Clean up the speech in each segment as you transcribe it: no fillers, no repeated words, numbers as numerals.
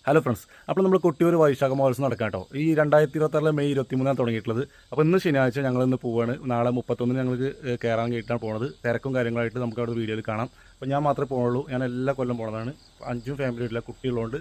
Hello friends, അപ്പോൾ നമ്മൾ കൊട്ടിയൂർ വൈശാഖ മഹോത്സവം നടക്കാം കേട്ടോ. ഈ 2026 മെയ് 23 തുടങ്ങിയിട്ടുള്ളത്. അപ്പോൾ ഇന്ന് ശനിയാഴ്ച ഞങ്ങളിന്ന് പോവുകയാണ്. നാളെ 31 ഞങ്ങൾക്ക് കയറാൻ കേട്ടാണ് പോകുന്നത്. തിരക്കും കാര്യങ്ങളായിട്ട് നമുക്ക് അവിടെ വീഡിയോയിൽ കാണാം. അപ്പോൾ ഞാൻ മാത്രമേ പോകുള്ളൂ. ഞാൻ എല്ലാ കൊല്ലം പോകുന്നതാണ്. 5 ഫാമിലി ആയിട്ടുള്ള കുട്ടികളുണ്ട്.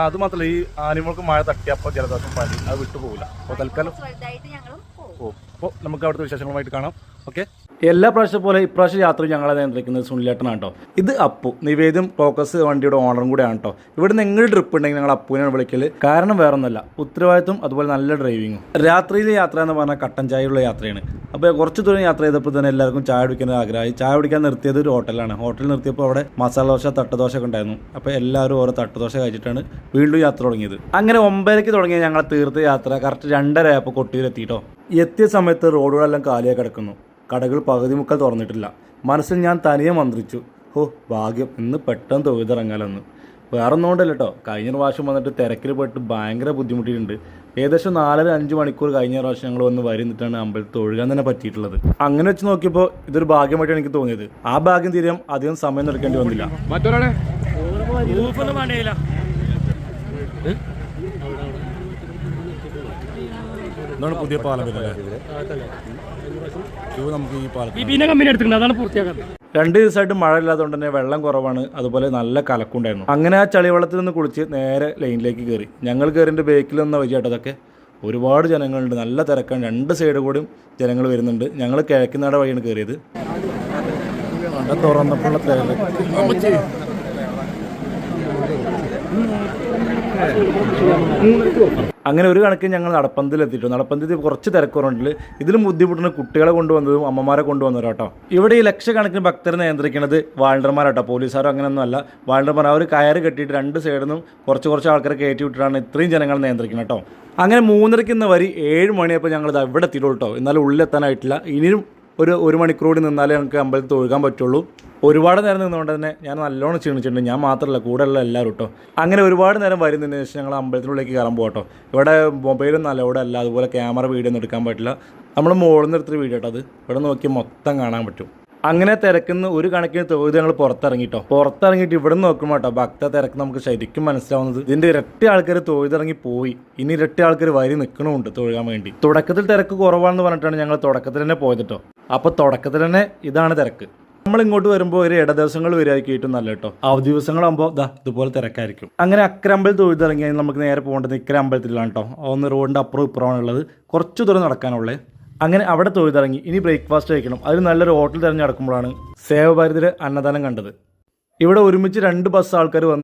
അത് മാത്രമല്ല, ഈ ആനിമൾക്ക് മഴ തട്ടിയപ്പോൾ ജലദോഷം പനി അത് വിട്ടുപോകില്ല. അപ്പോൾ തൽക്കാലം പോകും. അപ്പോൾ നമുക്ക് അവിടുത്തെ വിശേഷങ്ങളുമായിട്ട് കാണാം. ഓക്കെ. എല്ലാ പ്രാവശ്യം പോലെ ഇപ്രാവശ്യം യാത്ര ഞങ്ങളെ നിയന്ത്രിക്കുന്നത് സുനിലേട്ടനാണ് കേട്ടോ. ഇത് അപ്പു നിവേദ്യം ടോക്കസ് വണ്ടിയുടെ ഓണറും കൂടെയാണ് കേട്ടോ. ഇവിടെ നിന്ന് എങ്ങനെ ട്രിപ്പ് ഉണ്ടെങ്കിൽ ഞങ്ങൾ അപ്പുവിനാണ് വിളിക്കൽ. കാരണം വേറെ ഒന്നുമല്ല, ഉത്തരവാദിത്വം അതുപോലെ നല്ല ഡ്രൈവിങ്ങും. രാത്രിയിലെ യാത്ര എന്ന് പറഞ്ഞാൽ കട്ടൻ ചായയുള്ള യാത്രയാണ്. അപ്പോൾ കുറച്ച് ദൂരം യാത്ര ചെയ്തപ്പോൾ തന്നെ എല്ലാവർക്കും ചായ കുടിക്കാൻ ആഗ്രഹമായി. ചായ കുടിക്കാൻ നിർത്തിയത് ഒരു ഹോട്ടലാണ്. ഹോട്ടലിൽ നിർത്തിയപ്പോൾ അവിടെ മസാല ദോശ തട്ടുദോശ ഒക്കെ ഉണ്ടായിരുന്നു. അപ്പോൾ എല്ലാവരും ഓരോ തട്ടുദോശ കഴിച്ചിട്ടാണ് വീണ്ടും യാത്ര തുടങ്ങിയത്. അങ്ങനെ 9:00 തുടങ്ങിയ ഞങ്ങൾ തീർത്ത യാത്ര കറക്റ്റ് 2:30 ആയപ്പോൾ കൊട്ടിയൂർ എത്തിയിട്ടോ. എത്തിയ സമയത്ത് റോഡുകളെല്ലാം കാലിയായി കിടക്കുന്നു. കടകൾ പകുതി മുക്കാൽ തുറന്നിട്ടില്ല. മനസ്സിൽ ഞാൻ തനിയെ മന്ത്രിച്ചു, ഭാഗ്യം ഇന്ന് പെട്ടെന്ന് തൊഴുതിറങ്ങാലെന്ന്. വേറെ ഒന്നുകൊണ്ടല്ല കേട്ടോ, കഴിഞ്ഞ പ്രാവശ്യം വന്നിട്ട് തിരക്കിൽ പോയിട്ട് ഭയങ്കര ബുദ്ധിമുട്ടിയിട്ടുണ്ട്. ഏകദേശം 4-5 മണിക്കൂർ കഴിഞ്ഞ പ്രാവശ്യം ഞങ്ങൾ വന്ന് വരുന്നിട്ടാണ് അമ്പലത്തിൽ തൊഴുകാൻ തന്നെ പറ്റിയിട്ടുള്ളത്. അങ്ങനെ വെച്ച് നോക്കിയപ്പോൾ ഇതൊരു ഭാഗ്യമായിട്ടാണ് എനിക്ക് തോന്നിയത്. ആ ഭാഗ്യം തീരം അധികം സമയം എടുക്കേണ്ടി വന്നില്ല. എന്താണ് പുതിയ പാലം നമുക്ക് ഈ പാലം 2 ദിവസമായിട്ട് മഴ ഇല്ലാത്തതുകൊണ്ട് തന്നെ വെള്ളം കുറവാണ്. അതുപോലെ നല്ല കലക്കുണ്ടായിരുന്നു. അങ്ങനെ ആ ചളിവെള്ളത്തിൽ നിന്ന് കുളിച്ച് നേരെ ലൈനിലേക്ക് കയറി. ഞങ്ങൾ കയറിൻ്റെ ബേക്കിൽ നിന്ന വഴിയാട്ടതൊക്കെ ഒരുപാട് ജനങ്ങളുണ്ട്. നല്ല തിരക്കാണ്. 2 സൈഡ് കൂടിയും ജനങ്ങൾ വരുന്നുണ്ട്. ഞങ്ങൾ കിഴക്കുനാട വഴിയാണ് കയറിയത്. തുറന്നപ്പോഴുള്ള തിരക്ക് അങ്ങനെ ഒരു കണക്കിന് ഞങ്ങൾ നടപ്പന്തലെത്തിയിട്ടു. നടപ്പന്തത്തിൽ കുറച്ച് തിരക്കുറവുണ്ട്. ഇതിലും ബുദ്ധിമുട്ടുന്ന കുട്ടികളെ കൊണ്ടുവന്നതും അമ്മമാരെ കൊണ്ടുവന്നവരാട്ടോ. ഇവിടെ ഈ ലക്ഷക്കണക്കിന് ഭക്തരെ നിയന്ത്രിക്കുന്നത് വാളണ്ടർമാരാട്ടോ. പോലീസുകാരോ അങ്ങനെയൊന്നും അല്ല. വാളണ്ടർമാർ അവർ കയറ് കെട്ടിയിട്ട് 2 സൈഡിൽ നിന്നും കുറച്ച് ആൾക്കാരെ കയറ്റി വിട്ടിട്ടാണ് ഇത്രയും ജനങ്ങൾ നിയന്ത്രിക്കുന്നത് കേട്ടോ. അങ്ങനെ 3:30 വരി 7 മണിയപ്പോൾ ഞങ്ങൾ ഇവിടെ എത്തിയിട്ടുള്ളൂ കേട്ടോ. എന്നാലും ഉള്ളിലെത്താനായിട്ടില്ല. ഇനിയും ഒരു 1 മണിക്കൂർ കൂടി നിന്നാലേ ഞങ്ങൾക്ക് അമ്പലത്തിൽ തൊഴുകാൻ പറ്റുള്ളൂ. ഒരുപാട് നേരം നിന്നുകൊണ്ട് തന്നെ ഞാൻ നല്ലോണം ക്ഷീണിച്ചിട്ടുണ്ട്. ഞാൻ മാത്രമല്ല, കൂടെയുള്ള എല്ലാവരും കേട്ടോ. അങ്ങനെ ഒരുപാട് നേരം വരുന്നതിന് ശേഷം ഞങ്ങൾ അമ്പലത്തിനുള്ളിലേക്ക് കയറാൻ പോകട്ടോ. ഇവിടെ മൊബൈലൊന്നും അല്ല, ഇവിടെ അല്ല. അതുപോലെ ക്യാമറ വീഡിയോ ഒന്നും എടുക്കാൻ പറ്റില്ല. നമ്മൾ മുകളിൽ നിന്ന് എടുത്തൊരു വീഡിയോ കേട്ടോ. അത് ഇവിടെ നോക്കി മൊത്തം കാണാൻ പറ്റും. അങ്ങനെ തിരക്കുന്ന ഒരു കണക്കിന് തൊഴുത് ഞങ്ങൾ പുറത്തിറങ്ങിയിട്ട് ഇവിടെ നിന്ന് നോക്കുമ്പോൾ കേട്ടോ ഭക്ത തിരക്ക് നമുക്ക് ശരിക്കും മനസ്സിലാവുന്നത്. ഇതിൻ്റെ ഇരട്ടി ആൾക്കാർ തൊഴുതിറങ്ങി പോയി. ഇനി ഇരട്ടി ആൾക്കാർ വരി നിൽക്കണമുണ്ട് തൊഴുകാൻ വേണ്ടി. തുടക്കത്തിൽ തിരക്ക് കുറവാണെന്ന് പറഞ്ഞിട്ടാണ് ഞങ്ങൾ തുടക്കത്തിൽ തന്നെ പോയത് കേട്ടോ. അപ്പോൾ തുടക്കത്തിൽ തന്നെ ഇതാണ് തിരക്ക്. നമ്മൾ ഇങ്ങോട്ട് വരുമ്പോൾ ഒരു ഇടദിവസങ്ങൾ വരികയായിരിക്കും ഏറ്റവും നല്ല കേട്ടോ. അവധി ദിവസങ്ങളാകുമ്പോൾ ഇതുപോലെ തിരക്കായിരിക്കും. അങ്ങനെ അക്കരെ അമ്പലത്തിൽ തൊഴുതിറങ്ങിയാൽ നമുക്ക് നേരെ പോകേണ്ടത് ഇക്കരെ അമ്പലത്തിലാണ് കേട്ടോ. ഒന്ന് റോഡിൻ്റെ അപ്പുറം ഇപ്പുറമാണുള്ളത്. കുറച്ച് ദൂരം നടക്കാനുള്ളത്. അങ്ങനെ അവിടെ തൊഴുതിറങ്ങി. ഇനി ബ്രേക്ക്ഫാസ്റ്റ് കഴിക്കണം. അതിന് നല്ലൊരു ഹോട്ടൽ തിരഞ്ഞെടുക്കുമ്പോഴാണ് സേവഭാരതിയുടെ അന്നദാനം കണ്ടത്. ഇവിടെ ഒരുമിച്ച് 2 ബസ് ആൾക്കാർ വന്ന്